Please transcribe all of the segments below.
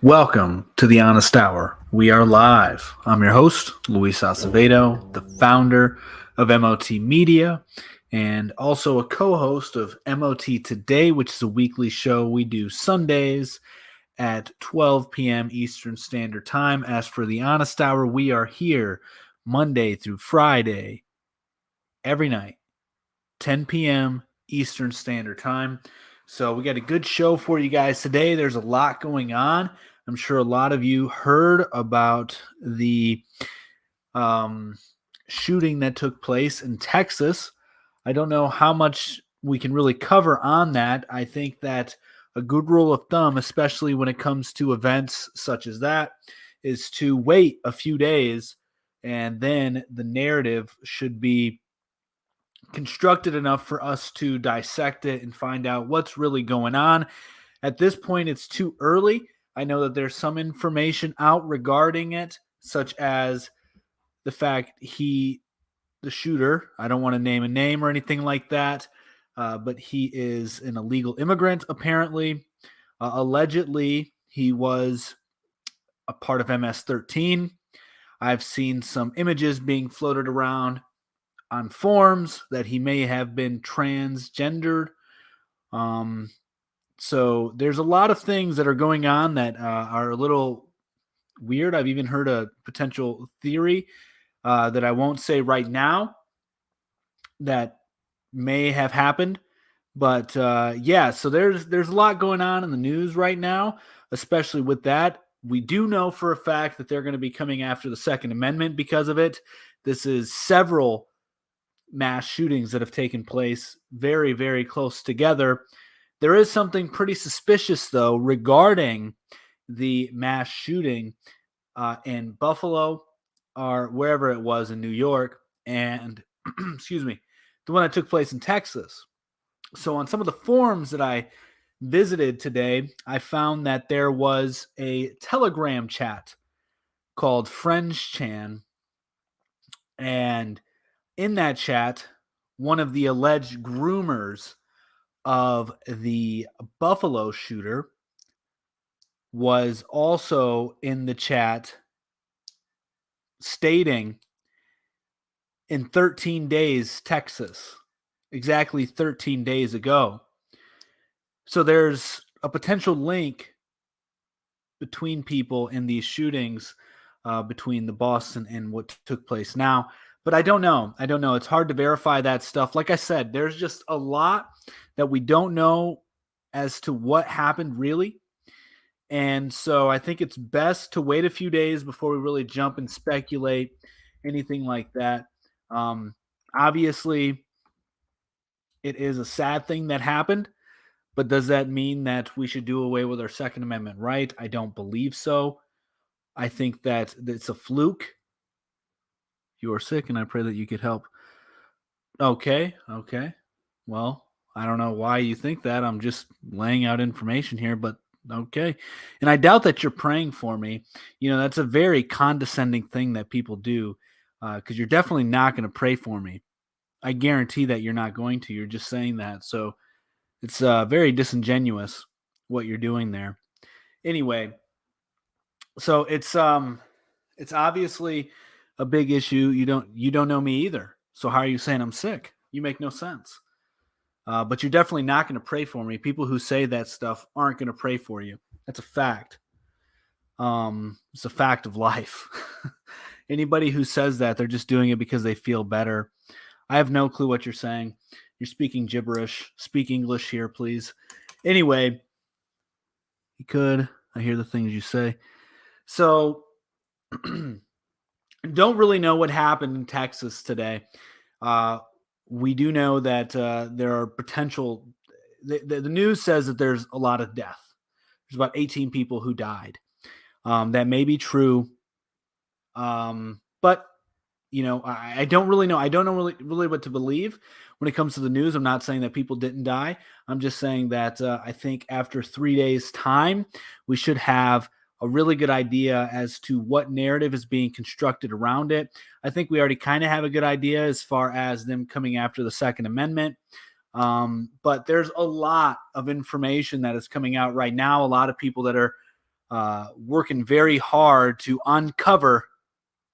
Welcome to the Honest Hour. We are live. I'm your host, Luis Acevedo, the founder of MOT Media, and also a co-host of MOT Today, which is a weekly show we do Sundays at 12 p.m. Eastern Standard Time. As for the Honest Hour, we are here Monday through Friday, every night, 10 p.m. Eastern Standard Time. So we got a good show for you guys today. There's a lot going on. I'm sure a lot of you heard about the shooting that took place in Texas. I don't know how much we can really cover on that. I think that a good rule of thumb, especially when it comes to events such as that, is to wait a few days, and then the narrative should be constructed enough for us to dissect it and find out what's really going on. At this point, it's too early. I know that there's some information out regarding it, such as the fact the shooter, I don't want to name a name or anything like that, but he is an illegal immigrant, apparently. Allegedly, he was a part of MS-13. I've seen some images being floated around on forums that he may have been transgendered. So there's a lot of things that are going on that are a little weird. I've even heard a potential theory that I won't say right now that may have happened. But yeah, so there's a lot going on in the news right now, especially with that. We do know for a fact that they're going to be coming after the Second Amendment because of it. This is several mass shootings that have taken place very, very close together. There is something pretty suspicious, though, regarding the mass shooting in Buffalo or wherever it was in New York, and excuse me, the one that took place in Texas. So on some of the forums that I visited today, I found that there was a Telegram chat called Friends Chan, and in that chat, one of the alleged groomers of the Buffalo shooter was also in the chat stating in 13 days, Texas, exactly 13 days ago. So there's a potential link between people in these shootings between the Boston and what took place now. But I don't know. It's hard to verify that stuff. Like I said, there's just a lot that we don't know as to what happened really. And so I think it's best to wait a few days before we really jump and speculate anything like that. Obviously, it is a sad thing that happened, but does that mean that we should do away with our Second Amendment right? I don't believe so. I think that it's a fluke. You are sick, and I pray that you could help. Okay. Well, I don't know why you think that. I'm just laying out information here, but okay. And I doubt that you're praying for me. That's a very condescending thing that people do because you're definitely not going to pray for me. I guarantee that you're not going to. You're just saying that. So it's very disingenuous what you're doing there. Anyway, so it's obviously a big issue. You don't know me either. So how are you saying I'm sick? You make no sense. But you're definitely not going to pray for me. People who say that stuff aren't going to pray for you. That's a fact. It's a fact of life. Anybody who says that, they're just doing it because they feel better. I have no clue what you're saying. You're speaking gibberish. Speak English here, please. Anyway, you could. I hear the things you say. So, don't really know what happened in Texas today. We do know that there are potential. The news says that there's a lot of death. There's about 18 people who died. That may be true, but I don't really know. I don't know really what to believe when it comes to the news. I'm not saying that people didn't die. I'm just saying that I think after 3 days' time, we should have a really good idea as to what narrative is being constructed around it. I think we already kind of have a good idea as far as them coming after the Second Amendment. But there's a lot of information that is coming out right now. A lot of people that are working very hard to uncover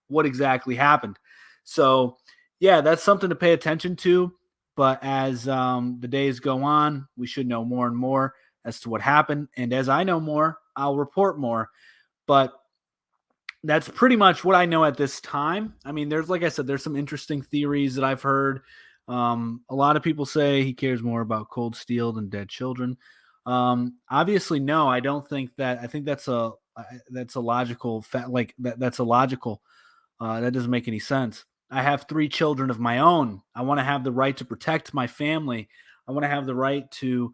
what exactly happened. So, yeah, that's something to pay attention to. But as the days go on, we should know more and more as to what happened. And as I know more, I'll report more. But that's pretty much what I know at this time. I mean, there's, like I said, there's some interesting theories that I've heard. A lot of people say he cares more about cold steel than dead children. Obviously, no, I don't think that. I think that's a logical fact. Like that's a logical. That doesn't make any sense. I have 3 children of my own. I want to have the right to protect my family. I want to have the right to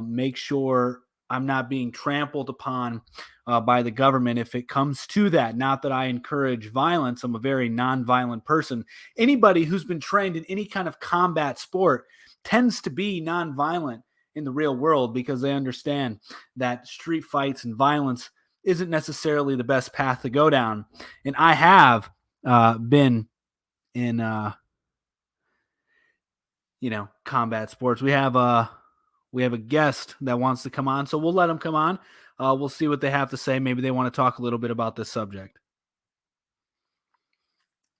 make sure I'm not being trampled upon by the government if it comes to that. Not that I encourage violence. I'm a very nonviolent person. Anybody who's been trained in any kind of combat sport tends to be nonviolent in the real world because they understand that street fights and violence isn't necessarily the best path to go down. And I have been in, combat sports. We have a guest that wants to come on, so we'll let him come on. We'll see what they have to say. Maybe they want to talk a little bit about this subject.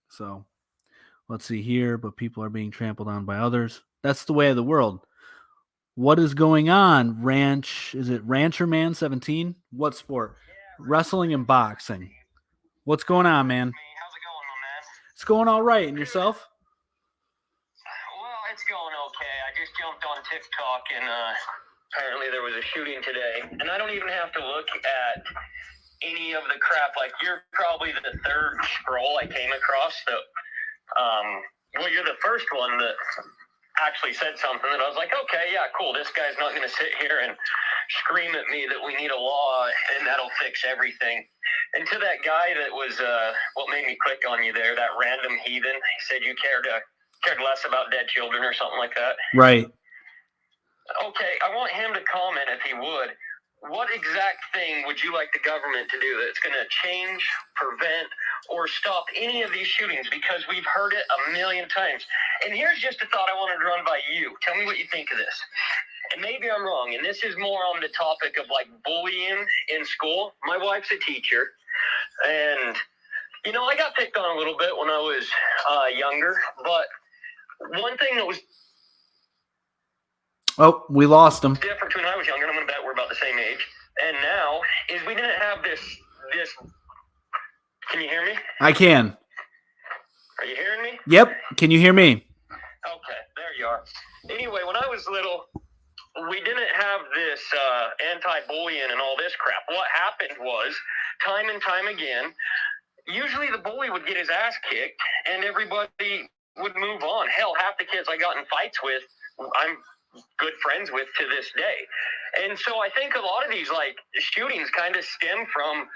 So let's see here, but people are being trampled on by others. That's the way of the world. What is going on? Is it Rancher Man 17? What sport? Wrestling and boxing. What's going on, man? How's it going, my man? It's going all right. And yourself? Well, it's going okay. I just jumped on TikTok and apparently there was a shooting today. And I don't even have to look at any of the crap. Like, you're probably the third scroll I came across that, well, you're the first one that actually said something that I was like, okay, yeah, cool. This guy's not going to sit here and scream at me that we need a law and that'll fix everything. And to that guy that was what made me click on you there, that random heathen, he said you cared less about dead children or something like that. Right. Okay, I want him to comment if he would. What exact thing would you like the government to do that's going to change, prevent, or stop any of these shootings? Because we've heard it a million times. And here's just a thought I wanted to run by you. Tell me what you think of this. And maybe I'm wrong, and this is more on the topic of, like, bullying in school. My wife's a teacher, and, I got picked on a little bit when I was younger, but one thing that was we lost him. different when I was younger, and I'm going to bet we're about the same age, and now, is we didn't have this. Can you hear me? I can. Are you hearing me? Yep. Can you hear me? Okay, there you are. Anyway, when I was little, we didn't have this anti-bullying and all this crap. What happened was, time and time again, usually the bully would get his ass kicked, and everybody would move on. Hell, half the kids I got in fights with, I'm good friends with to this day. And so I think a lot of these, like, shootings kind of stem from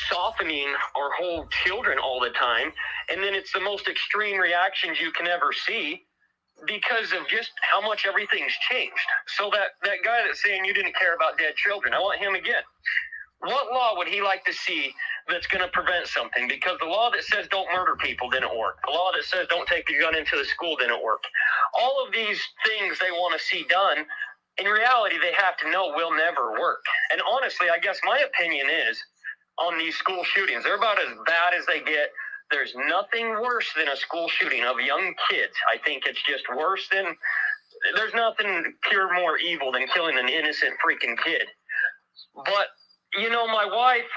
softening or hold children all the time, and then it's the most extreme reactions you can ever see because of just how much everything's changed. So that guy that's saying you didn't care about dead children, I want him again. What law would he like to see that's going to prevent something? Because the law that says don't murder people didn't work. The law that says don't take a gun into the school didn't work. All of these things they want to see done, in reality, they have to know will never work. And honestly, I guess my opinion is on these school shootings, they're about as bad as they get. There's nothing worse than a school shooting of young kids. I think it's just worse than, there's nothing pure more evil than killing an innocent freaking kid. But, my wife,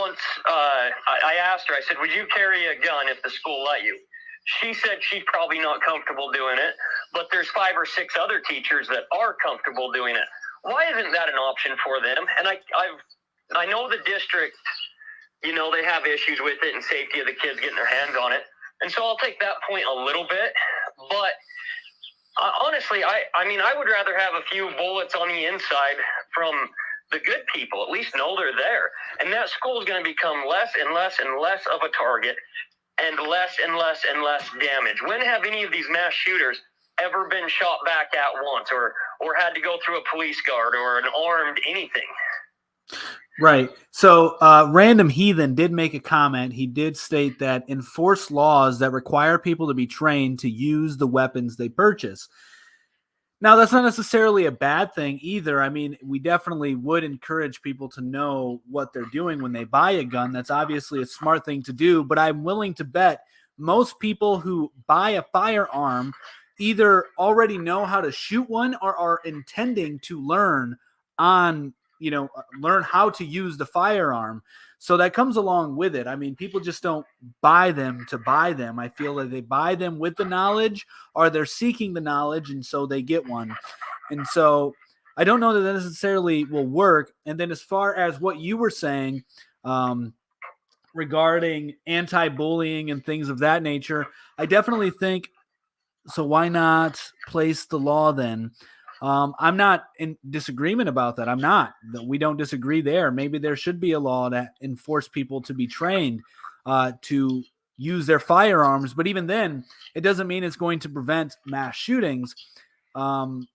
once I asked her, I said, would you carry a gun if the school let you? She said she's probably not comfortable doing it, but there's 5 or 6 other teachers that are comfortable doing it. Why isn't that an option for them? And I know the district, they have issues with it and safety of the kids getting their hands on it. And so I'll take that point a little bit. But honestly, I would rather have a few bullets on the inside from the good people, at least know they're there. And that school is going to become less and less and less of a target and less and less and less damage. When have any of these mass shooters ever been shot back at once or had to go through a police guard or an armed anything? Right. So Random Heathen did make a comment. He did state that enforce laws that require people to be trained to use the weapons they purchase. Now, that's not necessarily a bad thing either. I mean, we definitely would encourage people to know what they're doing when they buy a gun. That's obviously a smart thing to do, but I'm willing to bet most people who buy a firearm either already know how to shoot one or are intending to learn on, learn how to use the firearm. So that comes along with it. I mean, people just don't buy them to buy them. I feel that they buy them with the knowledge, or they're seeking the knowledge, and so they get one. And so I don't know that that necessarily will work. And then as far as what you were saying, regarding anti-bullying and things of that nature, I definitely think so. Why not place the law then? I'm not in disagreement about that. I'm not. We don't disagree there. Maybe there should be a law that enforce people to be trained to use their firearms. But even then, it doesn't mean it's going to prevent mass shootings. Um,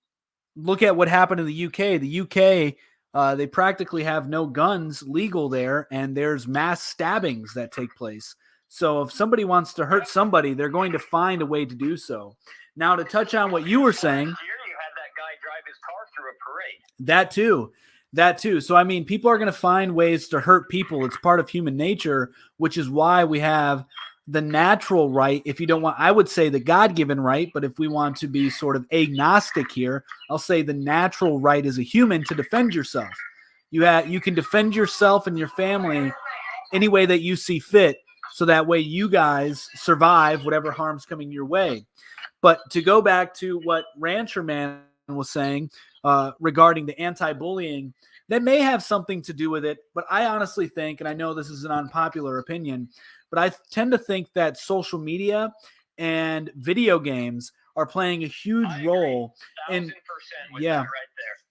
Look at what happened in the UK. The UK, they practically have no guns legal there, and there's mass stabbings that take place. So if somebody wants to hurt somebody, they're going to find a way to do so. Now, to touch on what you were saying, Last year you had that guy drive his car through a parade. that too. So I mean, people are going to find ways to hurt people. It's part of human nature, which is why we have the natural right. If you don't want, I would say the God-given right, but if we want to be sort of agnostic here, I'll say the natural right as a human to defend yourself. You can defend yourself and your family any way that you see fit, so that way you guys survive whatever harm's coming your way. But to go back to what Rancher Man was saying regarding the anti-bullying, that may have something to do with it. But I honestly think, and I know this is an unpopular opinion, but I tend to think that social media and video games are playing a huge role in, 1,000% with yeah, that right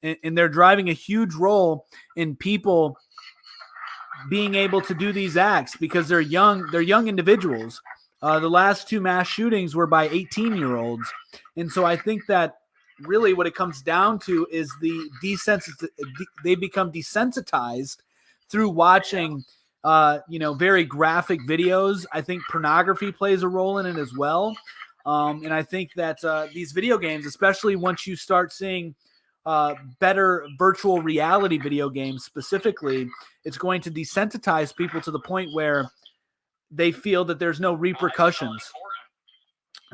there. and they're driving a huge role in people being able to do these acts because they're young individuals. The last two mass shootings were by 18-year-olds. And so I think that really what it comes down to is they become desensitized through watching very graphic videos. I think pornography plays a role in it as well. And I think that these video games, especially once you start seeing better virtual reality video games specifically, it's going to desensitize people to the point where they feel that there's no repercussions.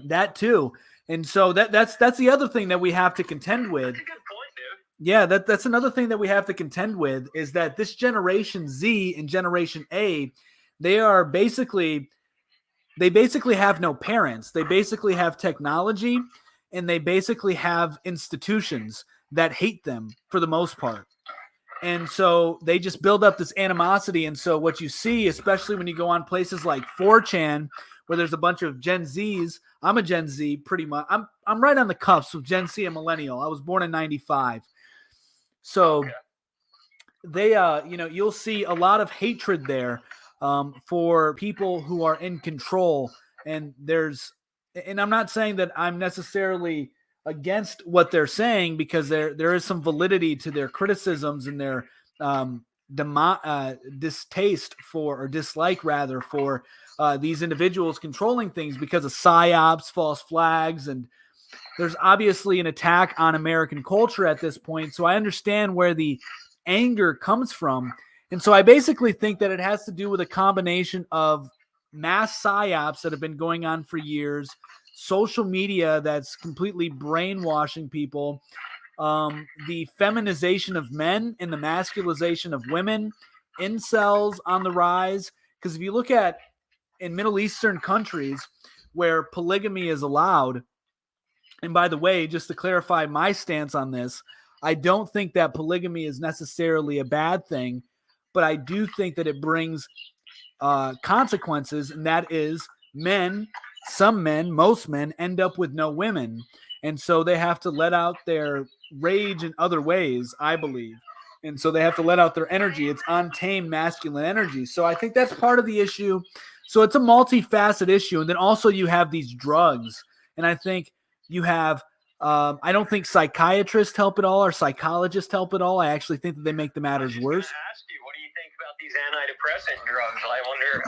That too. And so that's the other thing that we have to contend with. That's a good point, dude. Yeah, that's another thing that we have to contend with, is that this Generation Z and Generation A, they basically have no parents. They basically have technology, and they basically have institutions that hate them for the most part. And so they just build up this animosity. And so what you see, especially when you go on places like 4chan, where there's a bunch of Gen Zs. I'm a Gen Z pretty much. I'm right on the cusp of Gen Z and millennial. I was born in 95. So they you'll see a lot of hatred there for people who are in control. And I'm not saying that I'm necessarily against what they're saying, because there is some validity to their criticisms and their distaste for, or dislike rather, for these individuals controlling things because of psyops, false flags, and there's obviously an attack on American culture at this point. So I understand where the anger comes from. And so I basically think that it has to do with a combination of mass psyops that have been going on for years, social media that's completely brainwashing people, the feminization of men and the masculization of women, incels on the rise. Because if you look at in Middle Eastern countries where polygamy is allowed, and by the way, just to clarify my stance on this, I don't think that polygamy is necessarily a bad thing, but I do think that it brings consequences, and that is some men, most men end up with no women. And so they have to let out their rage in other ways, I believe. And so they have to let out their energy. It's untamed masculine energy. So I think that's part of the issue. So it's a multifaceted issue. And then also you have these drugs. And I think you have, I don't think psychiatrists help at all or psychologists help at all. I actually think that they make the matters worse. Ask you, what do you think about the these antidepressant drugs.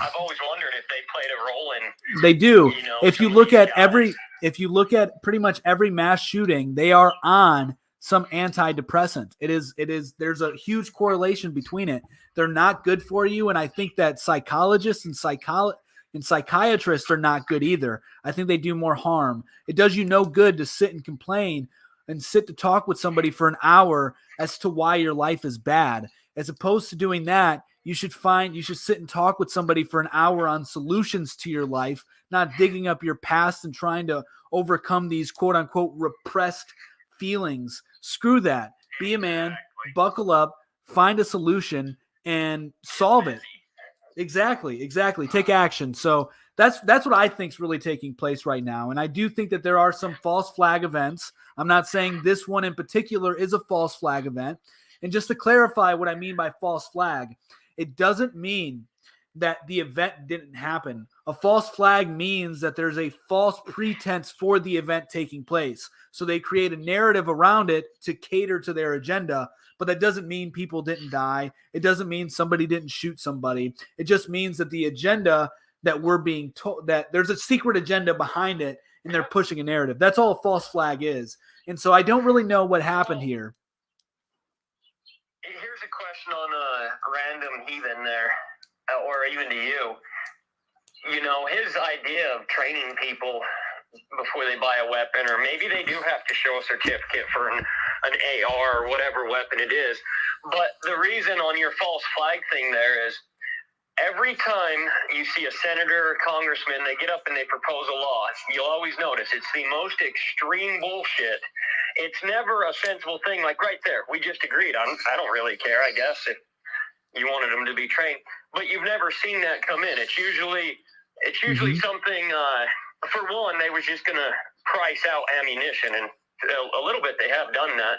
I've always wondered if they played a role in. They do. If you look at guys. if you look at pretty much every mass shooting, they are on some antidepressant. There's a huge correlation between it. They're not good for you. And I think that psychologists and psychiatrists are not good either. I think they do more harm. It does you no good to sit and complain and sit to talk with somebody for an hour as to why your life is bad. As opposed to doing that, you should sit and talk with somebody for an hour on solutions to your life, not digging up your past and trying to overcome these quote unquote repressed feelings. Screw that. Be a man, buckle up, find a solution and solve it. Exactly. Take action. So that's what I think is really taking place right now. And I do think that there are some false flag events. I'm not saying this one in particular is a false flag event. And just to clarify what I mean by false flag, it doesn't mean that the event didn't happen. A false flag means that there's a false pretense for the event taking place. So they create a narrative around it to cater to their agenda, but that doesn't mean people didn't die. It doesn't mean somebody didn't shoot somebody. It just means that the agenda that we're being told, that there's a secret agenda behind it and they're pushing a narrative. That's all a false flag is. And so I don't really know what happened here. Here's a question on a random heathen there, or even to you. You know, his idea of training people before they buy a weapon, or maybe they do have to show a certificate for an AR or whatever weapon it is. But the reason on your false flag thing there is every time you see a senator or congressman, they get up and they propose a law. You'll always notice it's the most extreme bullshit. It's never a sensible thing like right there. We just agreed on. I don't really care, I guess, if you wanted them to be trained. But you've never seen that come in. It's usually something, for one, they were just going to price out ammunition. And a little bit they have done that.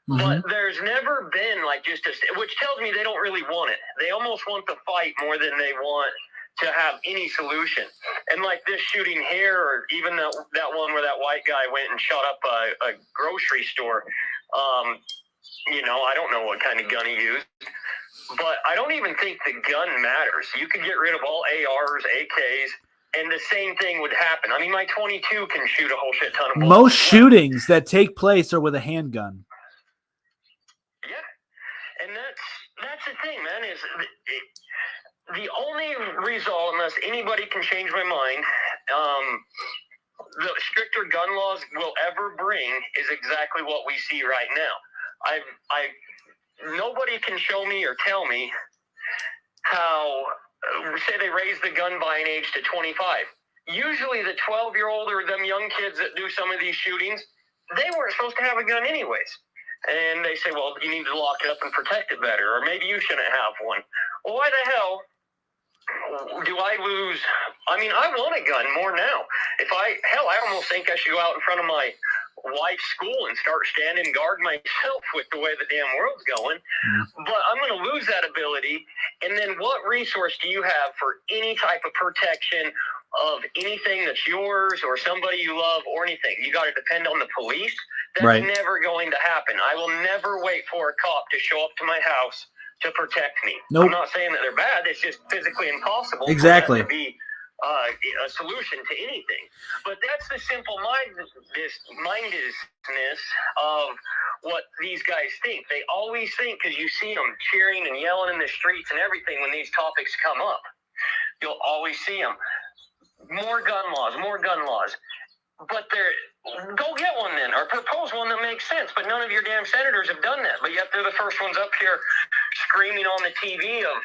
But there's never been like which tells me they don't really want it. They almost want the fight more than they want to have any solution. And like this shooting here, or even that one where that white guy went and shot up a grocery store, you know, I don't know what kind of gun he used, but I don't even think the gun matters. You could get rid of all ARs, AKs, and the same thing would happen. I mean, my 22 can shoot a whole shit ton of bullets. Most shootings that take place are with a handgun. Yeah, and that's the thing, man, is the only result, unless anybody can change my mind, the stricter gun laws will ever bring is exactly what we see right now. Nobody can show me or tell me how, say they raise the gun buying age to 25. Usually the 12-year-old or them young kids that do some of these shootings, they weren't supposed to have a gun anyways. And they say, well, you need to lock it up and protect it better, or maybe you shouldn't have one. Well, why the hell do I lose? I mean, I want a gun more now. I almost think I should go out in front of my wife's school and start standing guard myself with the way the damn world's going. But I'm going to lose that ability. And then what resource do you have for any type of protection of anything that's yours or somebody you love or anything? You got to depend on the police. That's never going to happen. I will never wait for a cop to show up to my house to protect me. Nope. I'm not saying that they're bad. It's just physically impossible exactly for that to be a solution to anything. But that's the simple mindedness of what these guys think. They always think, because you see them cheering and yelling in the streets and everything when these topics come up. You'll always see them. More gun laws. But go get one then, or propose one that makes sense. But none of your damn senators have done that. But yet they're the first ones up here screaming on the TV of,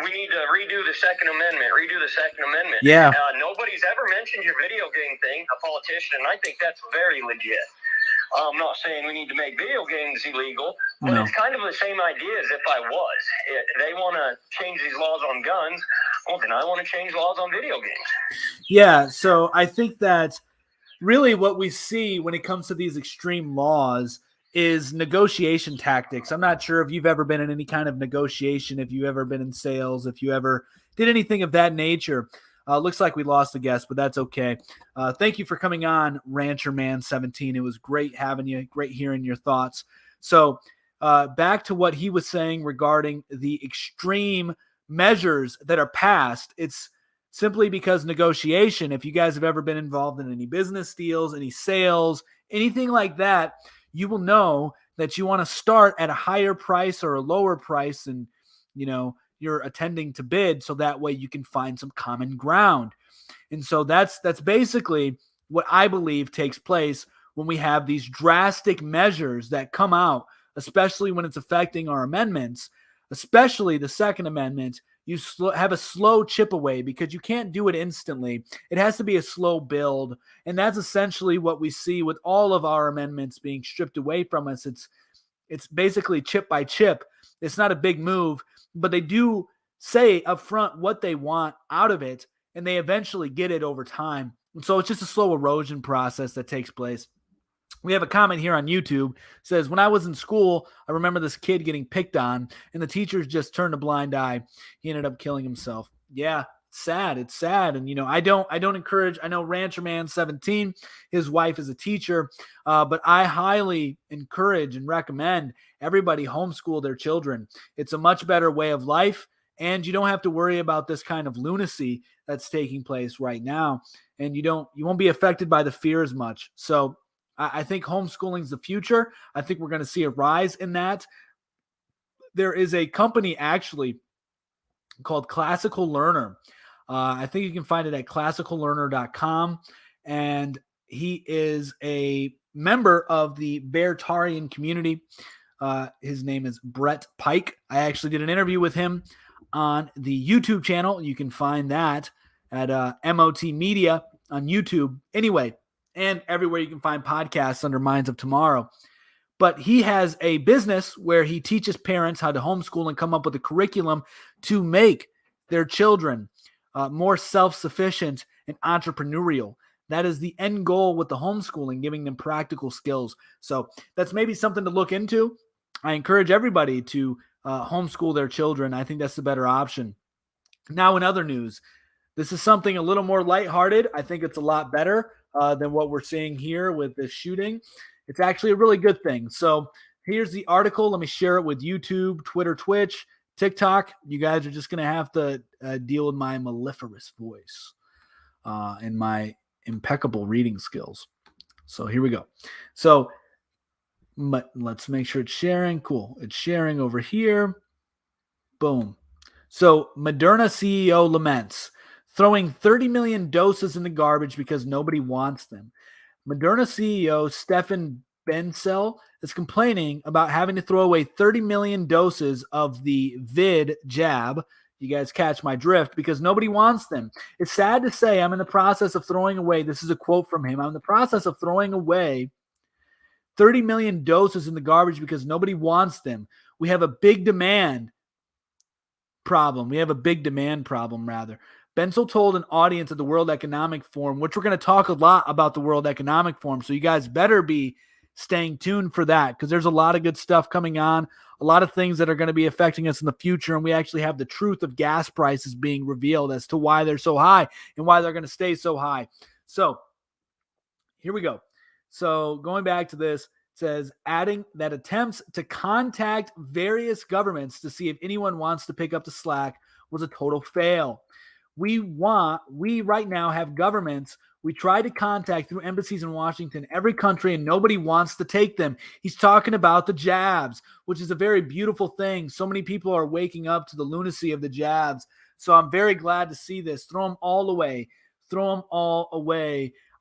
we need to redo the Second Amendment. Yeah. Nobody's ever mentioned your video game thing, a politician, and I think that's very legit. I'm not saying we need to make video games illegal, but it's kind of the same idea as if I was. They want to change these laws on guns. Well, then I want to change laws on video games. Yeah, so I think that really what we see when it comes to these extreme laws is negotiation tactics. I'm not sure if you've ever been in any kind of negotiation, if you've ever been in sales, if you ever did anything of that nature. Looks like we lost a guest, but that's okay. Thank you for coming on, Rancher Man 17. It was great having you, great hearing your thoughts. So back to what he was saying regarding the extreme measures that are passed, it's simply because negotiation, if you guys have ever been involved in any business deals, any sales, anything like that, you will know that you want to start at a higher price or a lower price, and you're attending to bid, so that way you can find some common ground. And so that's basically what I believe takes place when we have these drastic measures that come out, especially when it's affecting our amendments, especially the Second Amendment. You have a slow chip away because you can't do it instantly. It has to be a slow build. And that's essentially what we see with all of our amendments being stripped away from us. It's basically chip by chip. It's not a big move, but they do say up front what they want out of it, and they eventually get it over time. And so it's just a slow erosion process that takes place. We have a comment here on YouTube. It says, when I was in school, I remember this kid getting picked on, and the teachers just turned a blind eye. He ended up killing himself. Yeah, sad. It's sad. And I don't encourage. I know Rancher Man 17, his wife is a teacher, but I highly encourage and recommend everybody homeschool their children. It's a much better way of life, and you don't have to worry about this kind of lunacy that's taking place right now, and you won't be affected by the fear as much. So I think homeschooling is the future. I think we're going to see a rise in that. There is a company actually called Classical Learner. I think you can find it at classicallearner.com. And he is a member of the Beartarian community. His name is Brett Pike. I actually did an interview with him on the YouTube channel. You can find that at MOT Media on YouTube. Anyway, and everywhere you can find podcasts under Minds of Tomorrow. But he has a business where he teaches parents how to homeschool and come up with a curriculum to make their children more self-sufficient and entrepreneurial. That is the end goal with the homeschooling, giving them practical skills. So that's maybe something to look into. I encourage everybody to homeschool their children. I think that's the better option. Now, in other news, this is something a little more lighthearted. I think it's a lot better than what we're seeing here with this shooting. It's actually a really good thing. So here's the article. Let me share it with YouTube, Twitter, Twitch, TikTok. You guys are just going to have to deal with my mellifluous voice and my impeccable reading skills. So here we go. So let's make sure it's sharing. Cool. It's sharing over here. Boom. So Moderna CEO laments throwing 30 million doses in the garbage because nobody wants them. Moderna CEO Stefan Bancel is complaining about having to throw away 30 million doses of the vid jab. You guys catch my drift, because nobody wants them. It's sad to say I'm in the process of throwing away. This is a quote from him. I'm in the process of throwing away 30 million doses in the garbage because nobody wants them. We have a big demand problem. Bensel told an audience at the World Economic Forum, which we're going to talk a lot about the World Economic Forum, so you guys better be staying tuned for that, because there's a lot of good stuff coming on, a lot of things that are going to be affecting us in the future, and we actually have the truth of gas prices being revealed as to why they're so high and why they're going to stay so high. So here we go. So going back to this, it says, adding that attempts to contact various governments to see if anyone wants to pick up the slack was a total fail. We right now have governments we try to contact through embassies in Washington, every country, and nobody wants to take them. He's talking about the jabs, which is a very beautiful thing. So many people are waking up to the lunacy of the jabs. So I'm very glad to see this. Throw them all away.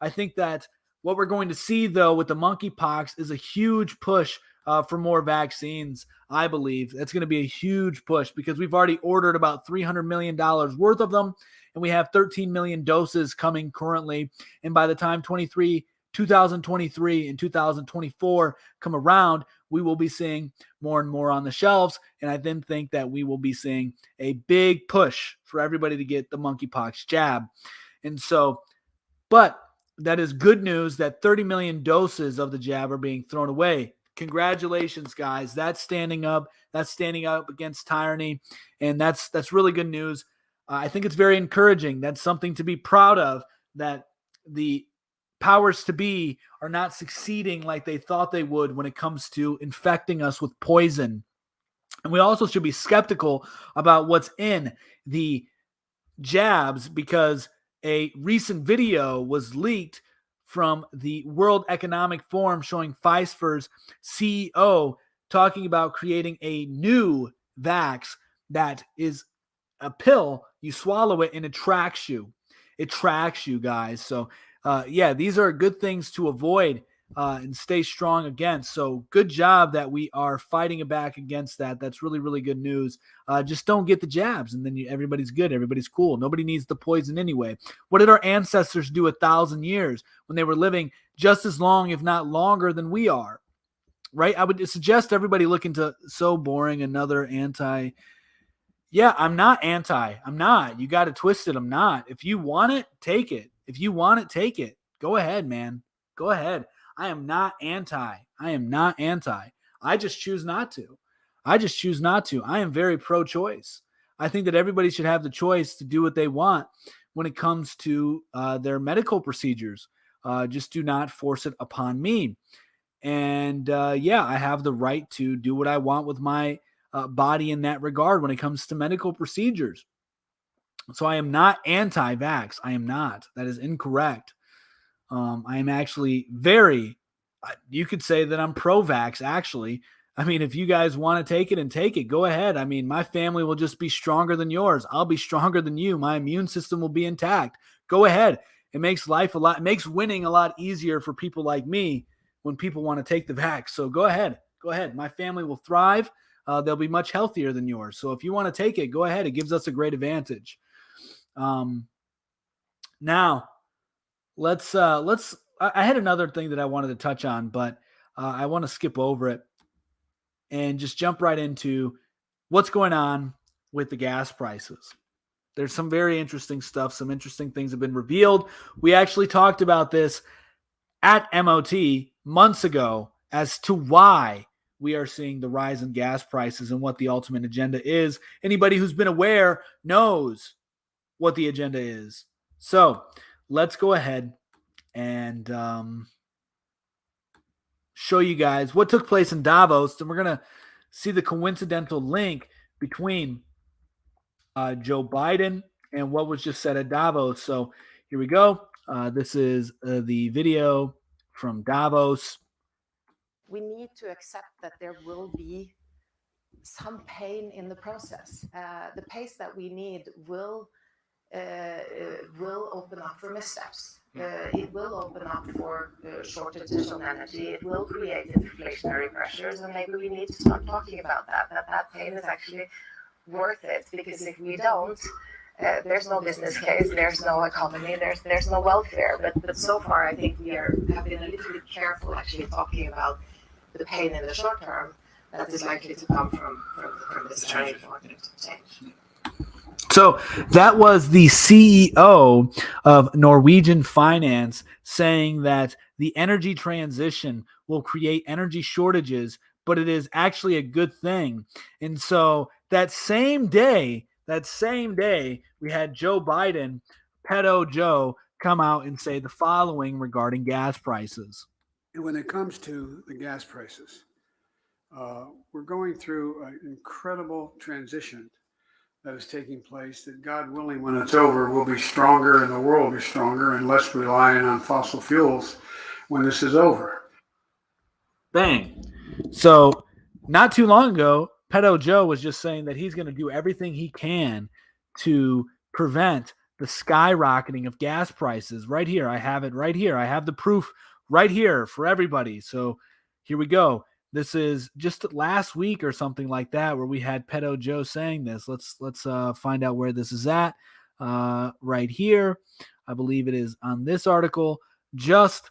I think that what we're going to see, though, with the monkeypox is a huge push for more vaccines. I believe that's going to be a huge push, because we've already ordered about $300 million worth of them, and we have 13 million doses coming currently. And by the time 2023 and 2024 come around, we will be seeing more and more on the shelves. And I then think that we will be seeing a big push for everybody to get the monkeypox jab. And so, but that is good news that 30 million doses of the jab are being thrown away. Congratulations, guys. That's standing up. That's standing up against tyranny. And that's really good news. I think it's very encouraging. That's something to be proud of, that the powers to be are not succeeding like they thought they would when it comes to infecting us with poison. And we also should be skeptical about what's in the jabs, because a recent video was leaked from the World Economic Forum showing Pfizer's CEO talking about creating a new vax that is a pill. You swallow it and it tracks you. It tracks you, guys. So, yeah, these are good things to avoid and stay strong against. So, good job that we are fighting back against that. That's really, really good news. Just don't get the jabs, and then everybody's good. Everybody's cool. Nobody needs the poison anyway. What did our ancestors do 1,000 years when they were living just as long, if not longer, than we are? Right? I would suggest everybody look into So Boring, another anti. Yeah, I'm not anti. I'm not. You got it twisted. I'm not. If you want it, take it. If you want it, take it. Go ahead, man. Go ahead. I am not anti. I am not anti. I just choose not to. I just choose not to. I am very pro-choice. I think that everybody should have the choice to do what they want when it comes to their medical procedures. Just do not force it upon me. And yeah, I have the right to do what I want with my body in that regard when it comes to medical procedures. So I am not anti-vax. I am not. That is incorrect. I am actually you could say that I'm pro-vax, actually. I mean, if you guys want to take it and take it, go ahead. I mean, my family will just be stronger than yours. I'll be stronger than you. My immune system will be intact. Go ahead. It makes it makes winning a lot easier for people like me when people want to take the vax. So go ahead. Go ahead. My family will thrive. They'll be much healthier than yours. So if you want to take it, go ahead. It gives us a great advantage. Now, I had another thing that I wanted to touch on, but I want to skip over it and just jump right into what's going on with the gas prices. There's some very interesting stuff. Some interesting things have been revealed. We actually talked about this at MOT months ago as to why we are seeing the rise in gas prices and what the ultimate agenda is. Anybody who's been aware knows what the agenda is. So let's go ahead and show you guys what took place in Davos. And we're going to see the coincidental link between Joe Biden and what was just said at Davos. So here we go. This is the video from Davos. We need to accept that there will be some pain in the process. The pace that we need will open up for missteps. It will open up for shortages of energy. It will create inflationary pressures, and maybe we need to start talking about that pain is actually worth it, because if we don't, there's no business case, there's no economy, there's no welfare. But so far, I think we have been a little bit careful actually talking about the pain in the short term that is likely to come from this energy market change. So that was the CEO of Norwegian Finance saying that the energy transition will create energy shortages, but it is actually a good thing. And so that same day, we had Joe Biden, pedo Joe, come out and say the following regarding gas prices. When it comes to the gas prices, we're going through an incredible transition that is taking place, that God willing, when it's over, we'll be stronger and the world will be stronger and less reliant on fossil fuels when this is over. Bang. So not too long ago, Pedo Joe was just saying that he's going to do everything he can to prevent the skyrocketing of gas prices. Right here. I have it right here. I have the proof right here for everybody. So here we go. This is just last week or something like that where we had Pedo Joe saying this. Let's find out where this is at. Right here. I believe it is on this article. Just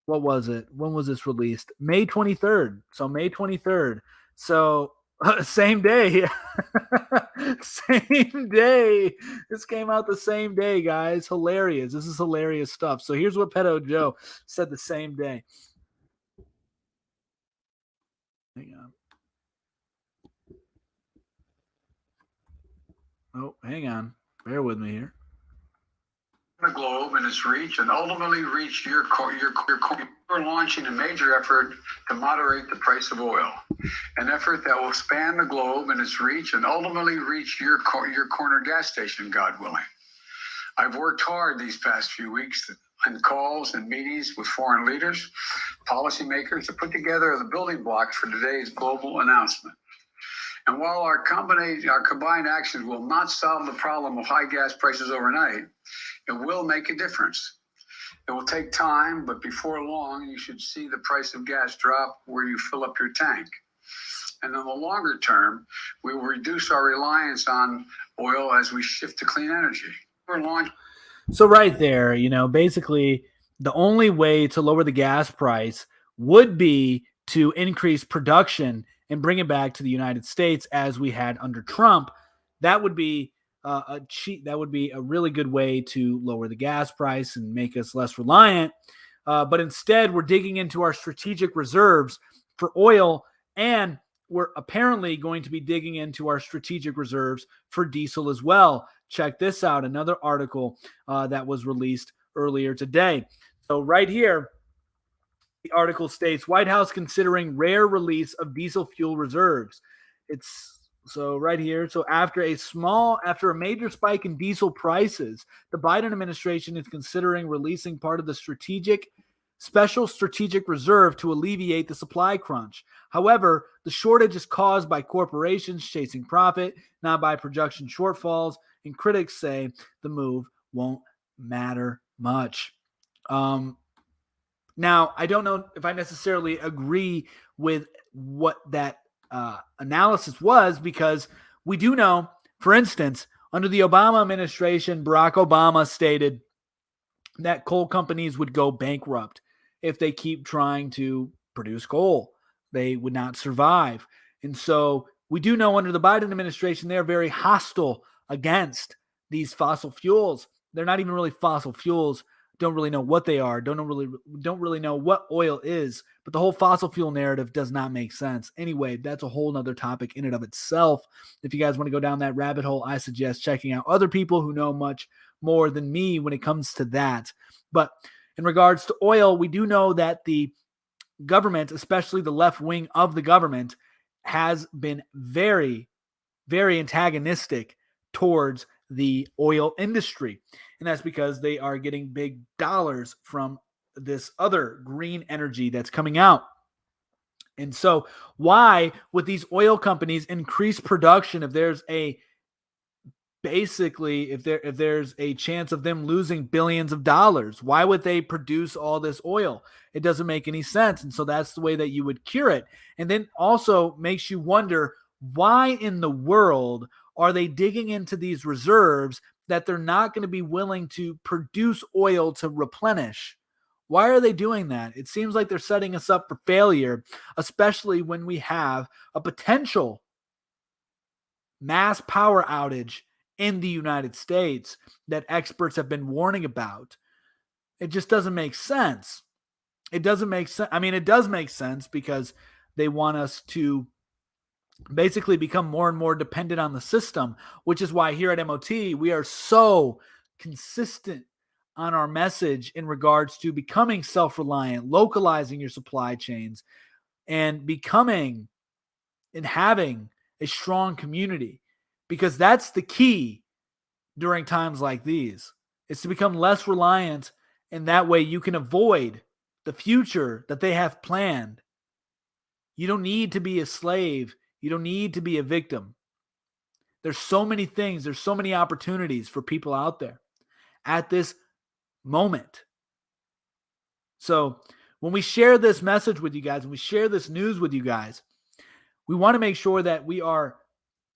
what was it? When was this released? May 23rd. So May 23rd. So same day. Same day. This came out the same day, guys. Hilarious. This is hilarious stuff. So here's what Pedo Joe said the same day. Hang on. Oh, hang on. Bear with me here. The globe in its reach and ultimately reach your We're launching a major effort to moderate the price of oil, an effort that will span the globe in its reach and ultimately reach your corner gas station, God willing. I've worked hard these past few weeks on calls and meetings with foreign leaders, policymakers to put together the building blocks for today's global announcement. And while our combined actions will not solve the problem of high gas prices overnight, it will make a difference. It will take time, but before long, you should see the price of gas drop where you fill up your tank. And in the longer term, we will reduce our reliance on oil as we shift to clean energy. So right there, basically the only way to lower the gas price would be to increase production and bring it back to the United States as we had under Trump. That would be that would be a really good way to lower the gas price and make us less reliant. But instead, we're digging into our strategic reserves for oil, and we're apparently going to be digging into our strategic reserves for diesel as well. Check this out, another article that was released earlier today. So right here, the article states, White House considering rare release of diesel fuel reserves. It's so right here. So after a major spike in diesel prices, the Biden administration is considering releasing part of the special strategic reserve to alleviate the supply crunch. However, the shortage is caused by corporations chasing profit, not by production shortfalls, and critics say the move won't matter much. Now, I don't know if I necessarily agree with what that analysis was, because we do know, for instance, under the Obama administration, Barack Obama stated that coal companies would go bankrupt if they keep trying to produce coal. They would not survive. And so we do know under the Biden administration, they're very hostile against these fossil fuels. They're not even really fossil fuels. Don't really know what they are. Don't really know what oil is. But the whole fossil fuel narrative does not make sense. Anyway, that's a whole nother topic in and of itself. If you guys want to go down that rabbit hole, I suggest checking out other people who know much more than me when it comes to that. But in regards to oil, we do know that the government, especially the left wing of the government, has been very, very antagonistic towards the oil industry. And that's because they are getting big dollars from this other green energy that's coming out. And so why would these oil companies increase production if there's a chance of them losing billions of dollars? Why would they produce all this oil? It doesn't make any sense. And so that's the way that you would cure it. And then also makes you wonder, why in the world are they digging into these reserves that they're not going to be willing to produce oil to replenish? Why are they doing that? It seems like they're setting us up for failure, especially when we have a potential mass power outage in the United States that experts have been warning about. It just doesn't make sense. It doesn't make sense. I mean, it does make sense because they want us to basically become more and more dependent on the system, which is why here at MOT, we are so consistent on our message in regards to becoming self-reliant, localizing your supply chains, and becoming and having a strong community, because that's the key during times like these. It's to become less reliant, and that way you can avoid the future that they have planned. You don't need to be a slave. You don't need to be a victim. There's so many things. There's so many opportunities for people out there at this moment. So when we share this message with you guys, when we share this news with you guys, we want to make sure that we are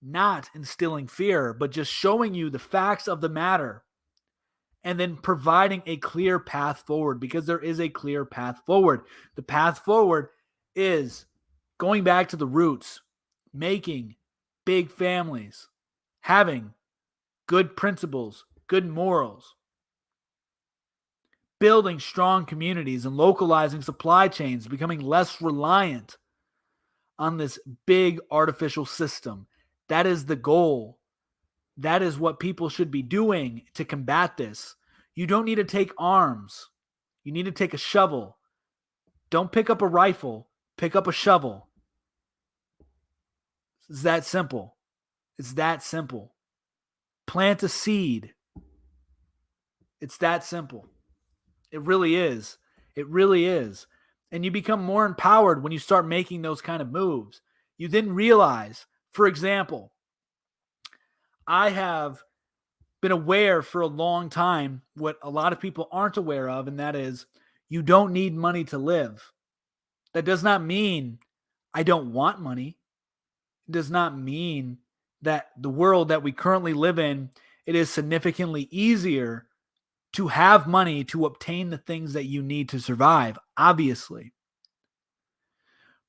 not instilling fear, but just showing you the facts of the matter and then providing a clear path forward, because there is a clear path forward. The path forward is going back to the roots, making big families, having good principles, good morals, building strong communities and localizing supply chains, becoming less reliant on this big artificial system. That is the goal. That is what people should be doing to combat this. You don't need to take arms. You need to take a shovel. Don't pick up a rifle. Pick up a shovel. It's that simple. It's that simple. Plant a seed. It's that simple. It really is. It really is. And you become more empowered when you start making those kind of moves. You then realize, for example, I have been aware for a long time what a lot of people aren't aware of, and that is you don't need money to live. That does not mean I don't want money. It does not mean that the world that we currently live in, it is significantly easier to have money to obtain the things that you need to survive, obviously.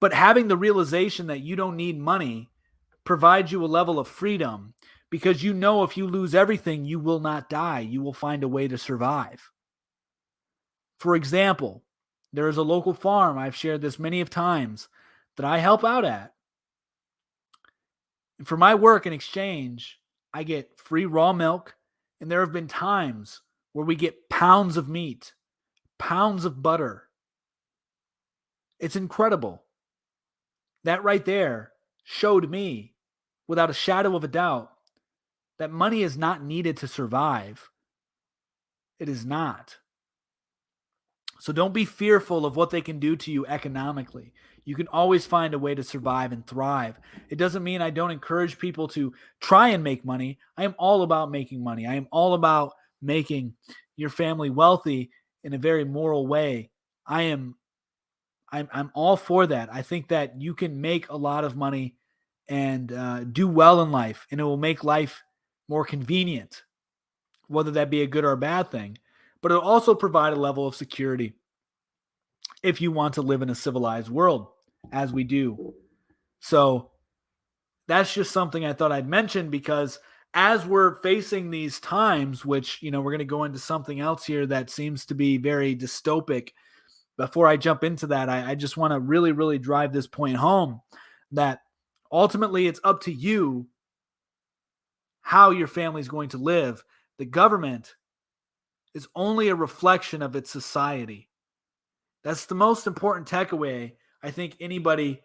But having the realization that you don't need money provides you a level of freedom because you know if you lose everything, you will not die. You will find a way to survive. For example, there is a local farm, I've shared this many of times, that I help out at. And for my work in exchange, I get free raw milk, and there have been times where we get pounds of meat, pounds of butter. It's incredible. That right there showed me, without a shadow of a doubt, that money is not needed to survive. It is not. So don't be fearful of what they can do to you economically. You can always find a way to survive and thrive. It doesn't mean I don't encourage people to try and make money. I am all about making money. I am all about making your family wealthy in a very moral way. I'm all for that. I think that you can make a lot of money and do well in life, and it will make life more convenient, whether that be a good or a bad thing. But it'll also provide a level of security if you want to live in a civilized world, as we do. So that's just something I thought I'd mention because as we're facing these times, which, we're going to go into something else here that seems to be very dystopic. Before I jump into that, I just want to really, really drive this point home that ultimately it's up to you how your family is going to live. The government is only a reflection of its society. That's the most important takeaway I think anybody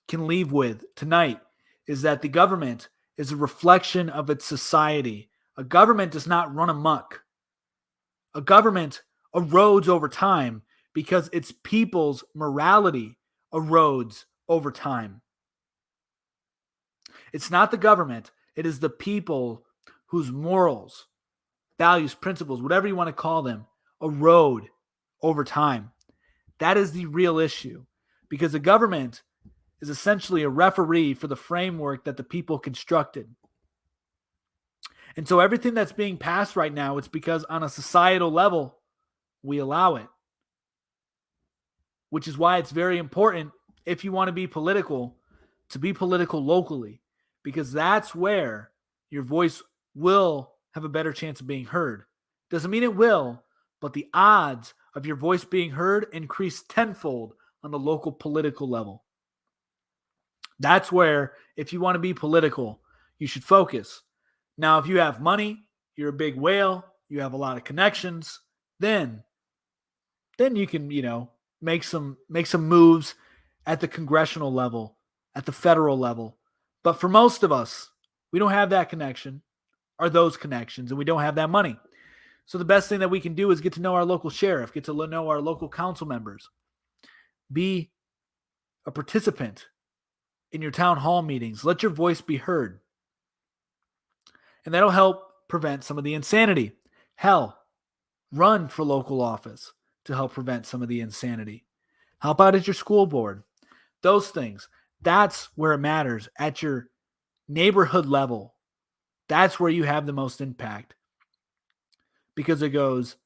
can leave with tonight, is that the government is a reflection of its society. A government does not run amok. A government erodes over time because its people's morality erodes over time. It's not the government, it is the people whose morals, values, principles, whatever you want to call them, erode over time. That is the real issue, because the government is essentially a referee for the framework that the people constructed. And so everything that's being passed right now, it's because on a societal level, we allow it. Which is why it's very important, if you want to be political locally, because that's where your voice will have a better chance of being heard. Doesn't mean it will, but the odds of your voice being heard increase tenfold on the local political level. That's where, if you want to be political, you should focus. Now, if you have money, you're a big whale, you have a lot of connections, then you can, make some moves at the congressional level, at the federal level. But for most of us, we don't have that connection or those connections, and we don't have that money. So the best thing that we can do is get to know our local sheriff, get to know our local council members, be a participant in your town hall meetings. Let your voice be heard. And that'll help prevent some of the insanity. Hell, run for local office to help prevent some of the insanity. Help out at your school board. Those things. That's where it matters. At your neighborhood level, that's where you have the most impact. Because it goes,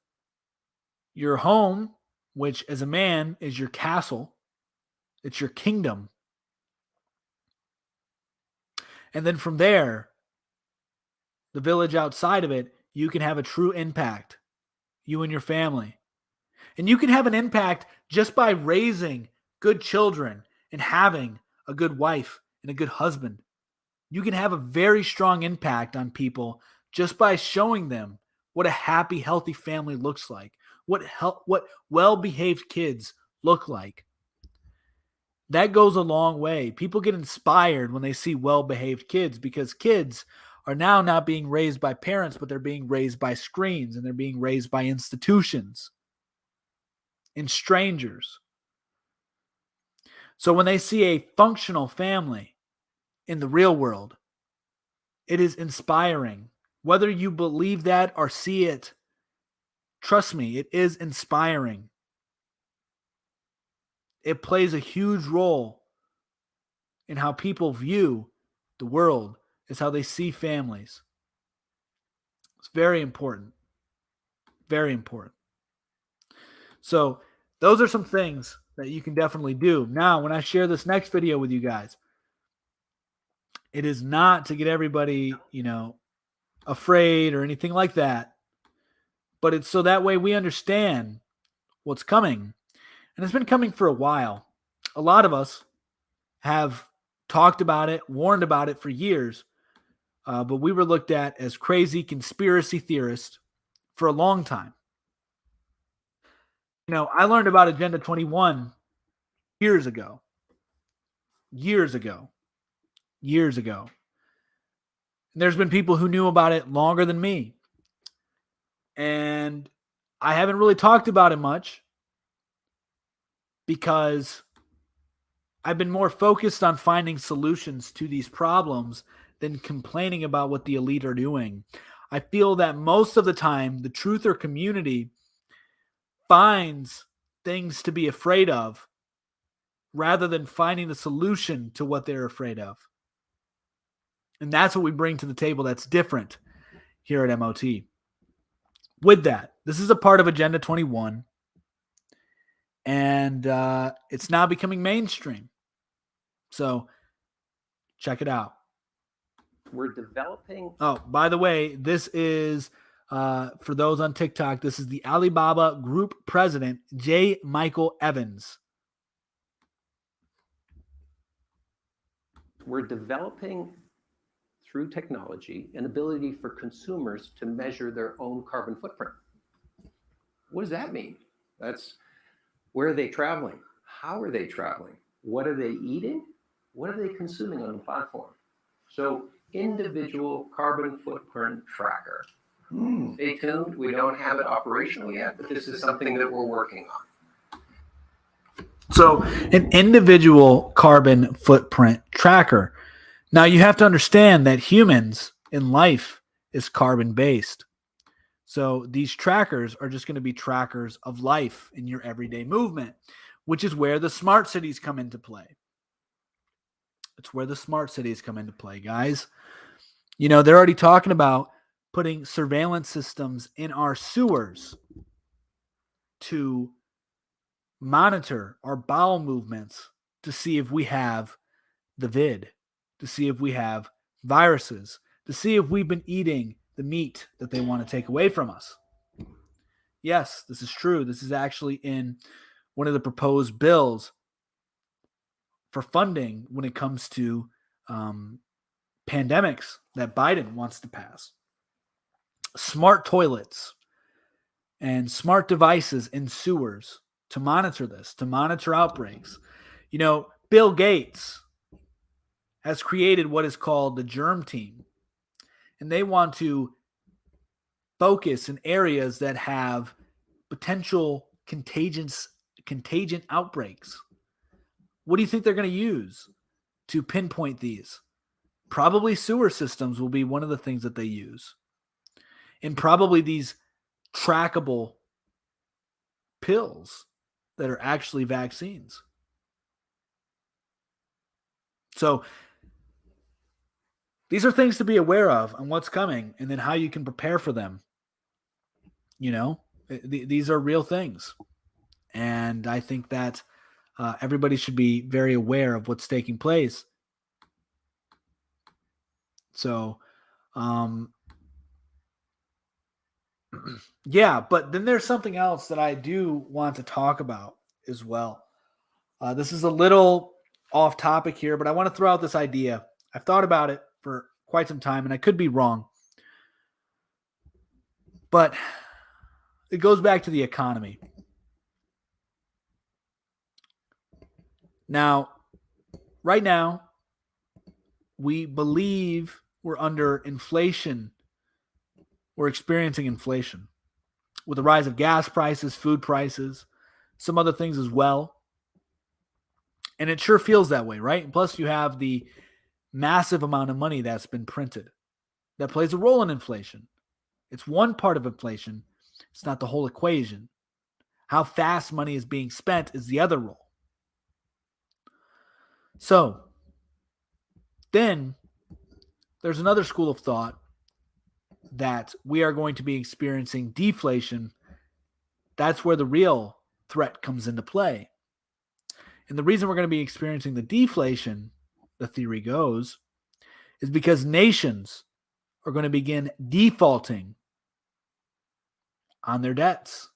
your home, which as a man is your castle, it's your kingdom. And then from there, the village outside of it, you can have a true impact, you and your family. And you can have an impact just by raising good children and having a good wife and a good husband. You can have a very strong impact on people just by showing them what a happy, healthy family looks like, what well-behaved kids look like. That goes a long way. People get inspired when they see well-behaved kids, because kids are now not being raised by parents, but they're being raised by screens, and they're being raised by institutions and strangers. So when they see a functional family in the real world, it is inspiring. Whether you believe that or see it, trust me, it is inspiring. It plays a huge role in how people view the world, is how they see families. It's very important. Very important. So those are some things that you can definitely do. Now, when I share this next video with you guys, it is not to get everybody, afraid or anything like that, but it's so that way we understand what's coming. And it's been coming for a while. A lot of us have talked about it, warned about it for years, but we were looked at as crazy conspiracy theorists for a long time. I learned about Agenda 21 years ago. And there's been people who knew about it longer than me. And I haven't really talked about it much because I've been more focused on finding solutions to these problems than complaining about what the elite are doing. I feel that most of the time, the truther community finds things to be afraid of rather than finding the solution to what they're afraid of. And that's what we bring to the table that's different here at MOT. With that, this is a part of Agenda 21, and it's now becoming mainstream. So check it out. We're developing. Oh, by the way, this is, for those on TikTok, this is the Alibaba Group President, J. Michael Evans. We're developing, through technology, an ability for consumers to measure their own carbon footprint. What does that mean? That's, where are they traveling? How are they traveling? What are they eating? What are they consuming on the platform? So, individual carbon footprint tracker. Stay tuned. We don't have it operational yet, but this is something that we're working on. So, an individual carbon footprint tracker. Now, you have to understand that humans in life is carbon based. So, these trackers are just going to be trackers of life in your everyday movement, which is where the smart cities come into play. It's where the smart cities come into play, guys. They're already talking about putting surveillance systems in our sewers to monitor our bowel movements to see if we have the vid, to see if we have viruses, to see if we've been eating the meat that they want to take away from us. Yes, this is true. This is actually in one of the proposed bills for funding when it comes to pandemics that Biden wants to pass. Smart toilets and smart devices in sewers to monitor this, to monitor outbreaks. Bill Gates has created what is called the germ team, and they want to focus in areas that have potential contagion outbreaks. What do you think they're going to use to pinpoint these? Probably sewer systems will be one of the things that they use. And probably these trackable pills that are actually vaccines. So these are things to be aware of on what's coming and then how you can prepare for them. These are real things. And I think that everybody should be very aware of what's taking place. So, yeah, but then there's something else that I do want to talk about as well. This is a little off topic here, but I want to throw out this idea. I've thought about it for quite some time, and I could be wrong. But it goes back to the economy. Now, right now, we believe we're under inflation. We're experiencing inflation with the rise of gas prices, food prices, some other things as well. And it sure feels that way, right? Plus, you have the massive amount of money that's been printed that plays a role in inflation. It's one part of inflation, it's not the whole equation. How fast money is being spent is the other role. So, then there's another school of thought that we are going to be experiencing deflation. That's where the real threat comes into play. And the reason we're going to be experiencing the deflation, the theory goes, is because nations are going to begin defaulting on their debts.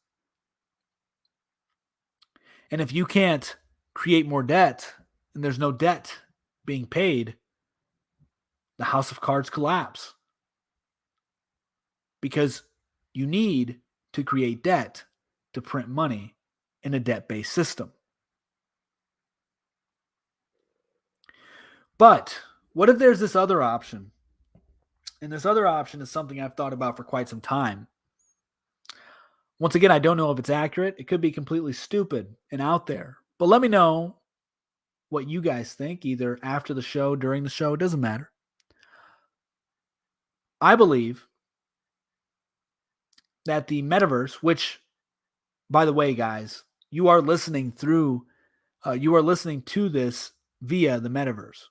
And if you can't create more debt and there's no debt being paid, the house of cards collapse. Because you need to create debt to print money in a debt-based system. But what if there's this other option? And this other option is something I've thought about for quite some time. Once again, I don't know if it's accurate. It could be completely stupid and out there. But let me know what you guys think, either after the show, during the show, it doesn't matter. I believe that the metaverse, which, by the way, guys, you are listening to this via the metaverse.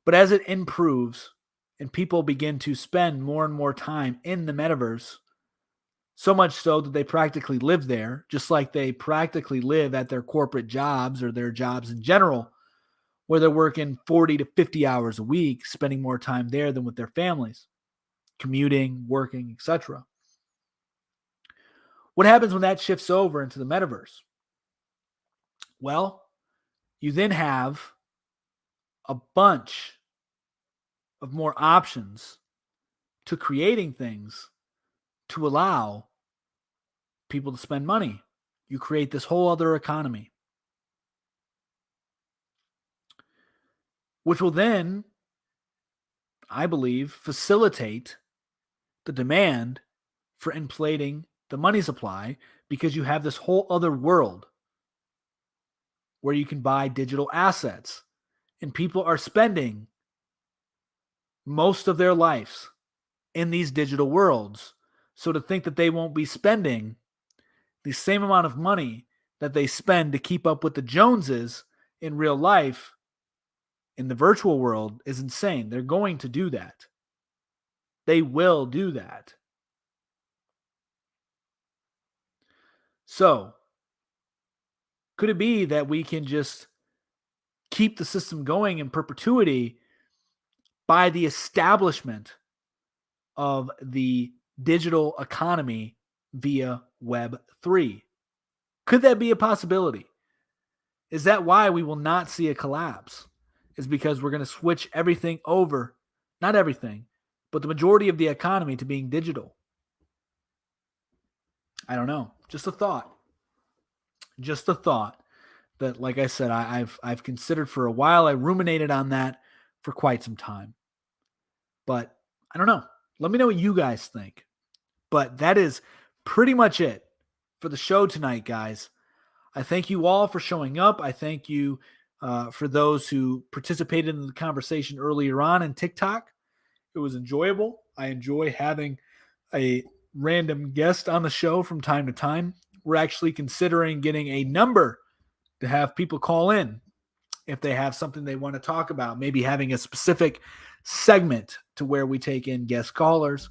But as it improves and people begin to spend more and more time in the metaverse, so much so that they practically live there, just like they practically live at their corporate jobs or their jobs in general, where they're working 40 to 50 hours a week, spending more time there than with their families, commuting, working, etc. What happens when that shifts over into the metaverse? Well, you then have a bunch of more options to creating things to allow people to spend money. You create this whole other economy, which will then, I believe, facilitate the demand for inflating the money supply, because you have this whole other world where you can buy digital assets, and people are spending most of their lives in these digital worlds. So to think that they won't be spending the same amount of money that they spend to keep up with the Joneses in real life in the virtual world is insane. They're going to do that. They will do that. So, could it be that we can just keep the system going in perpetuity by the establishment of the digital economy via Web3? Could that be a possibility? Is that why we will not see a collapse? Is because we're going to switch everything over, not everything, but the majority of the economy to being digital? I don't know. Just a thought. Just a thought that, like I said, I've considered for a while. I ruminated on that for quite some time. But I don't know. Let me know what you guys think. But that is pretty much it for the show tonight, guys. I thank you all for showing up. I thank you for those who participated in the conversation earlier on in TikTok. It was enjoyable. I enjoy having a random guest on the show from time to time. We're actually considering getting a number to have people call in if they have something they want to talk about, maybe having a specific segment to where we take in guest callers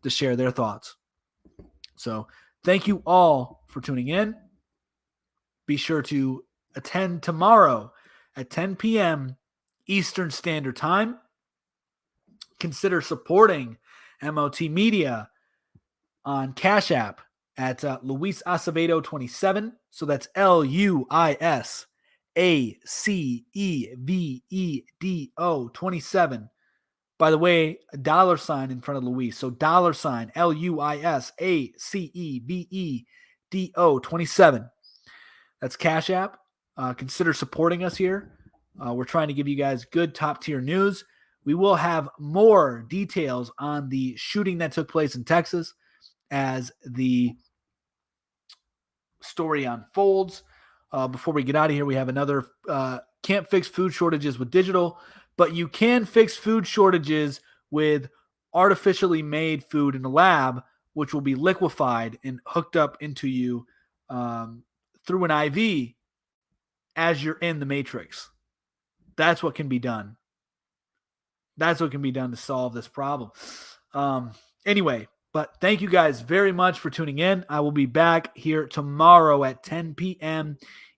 to share their thoughts. So thank you all for tuning in. Be sure to attend tomorrow at 10 p.m. Eastern Standard Time. Consider supporting MOT Media on Cash App at Luis Acevedo 27. So that's LuisAcevedo 27. By the way, a $ in front of Luis. So $ LUISACEVEDO 27. That's Cash App. Consider supporting us here. We're trying to give you guys good top tier news. We will have more details on the shooting that took place in Texas as the story unfolds. Before we get out of here, we have another can't fix food shortages with digital, but you can fix food shortages with artificially made food in a lab, which will be liquefied and hooked up into you through an IV as you're in the matrix. That's what can be done. That's what can be done to solve this problem. Anyway, but thank you guys very much for tuning in. I will be back here tomorrow at 10 p.m.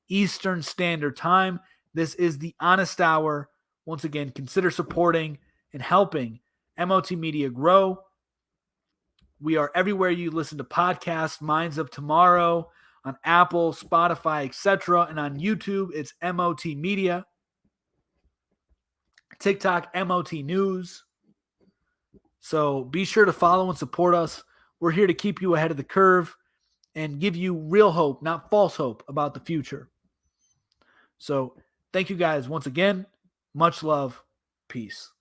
Eastern Standard Time. This is the Honest Hour. Once again, consider supporting and helping MOT Media grow. We are everywhere you listen to podcasts, Minds of Tomorrow, on Apple, Spotify, etc. And on YouTube, it's MOT Media. TikTok, MOT News. So be sure to follow and support us. We're here to keep you ahead of the curve and give you real hope, not false hope, about the future. So thank you guys once again. Much love. Peace.